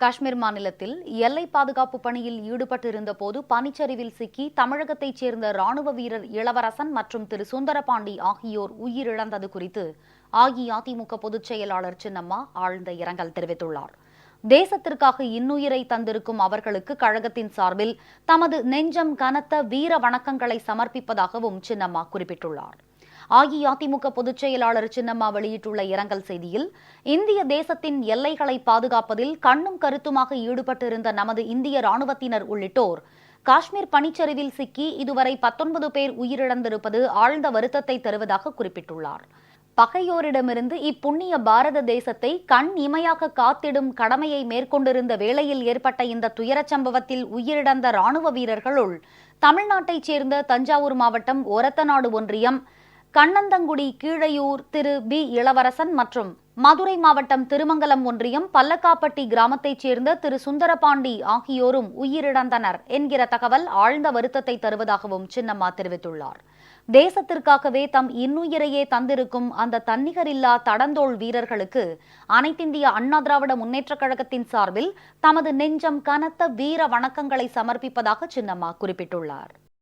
காஷ்மீர் மாநிலத்தில் எல்லை பாதுகாப்பு பணியில் ஈடுபட்டிருந்த போது பனிச்சரிவில் சிக்கி தமிழகத்தைச் சேர்ந்த ராணுவ வீரர் இளவரசன் மற்றும் திரு சுந்தரபாண்டி ஆகியோர் உயிரிழந்தது குறித்து அஇஅதிமுக பொதுச் செயலாளர் சின்னம்மா ஆழ்ந்த இரங்கல் தெரிவித்துள்ளார். தேசத்திற்காக இன்னுயிரை தந்திருக்கும் அவர்களுக்கு கழகத்தின் சார்பில் தமது நெஞ்சம் கனத்த வீர வணக்கங்களை சமர்ப்பிப்பதாகவும் சின்னம்மா குறிப்பிட்டுள்ளார். அஇஅதிமுக பொதுச் செயலாளர் சின்னம்மா வெளியிட்டுள்ள இரங்கல் செய்தியில், இந்திய தேசத்தின் எல்லைகளை பாதுகாப்பதில் கண்ணும் கருத்துமாக ஈடுபட்டிருந்த நமது இந்திய ராணுவத்தினர் உள்ளிட்டோர் காஷ்மீர் பனிச்சரிவில் சிக்கி இதுவரை 19 பேர் உயிரிழந்திருப்பது ஆழ்ந்த வருத்தத்தை தருவதாக குறிப்பிட்டுள்ளார். பகையோரிடமிருந்து இப்புண்ணிய பாரத தேசத்தை கண் இமையாக காத்திடும் கடமையை மேற்கொண்டிருந்த வேளையில் ஏற்பட்ட இந்த துயரச் சம்பவத்தில் உயிரிழந்த ராணுவ வீரர்களுள் தமிழ்நாட்டைச் சேர்ந்த தஞ்சாவூர் மாவட்டம் ஒரத்தநாடு ஒன்றியம் கண்ணந்தங்குடி கீழையூர் திரு பி இளவரசன் மற்றும் மதுரை மாவட்டம் திருமங்கலம் ஒன்றியம் பல்லக்காப்பட்டி கிராமத்தைச் சேர்ந்த திரு சுந்தரபாண்டி ஆகியோரும் உயிரிழந்தனர் என்கிற தகவல் ஆழ்ந்த வருத்தத்தை தருவதாகவும் சின்னம்மா தெரிவித்துள்ளார். தேசத்திற்காகவே தம் இன்னுயிரையே தந்திருக்கும் அந்த தன்னிகரில்லா தடந்தோள் வீரர்களுக்கு அனைத்திந்திய அண்ணா திராவிட முன்னேற்றக் கழகத்தின் சார்பில் தமது நெஞ்சம் கனத்த வீர வணக்கங்களை சமர்ப்பிப்பதாக சின்னம்மா குறிப்பிட்டுள்ளார்.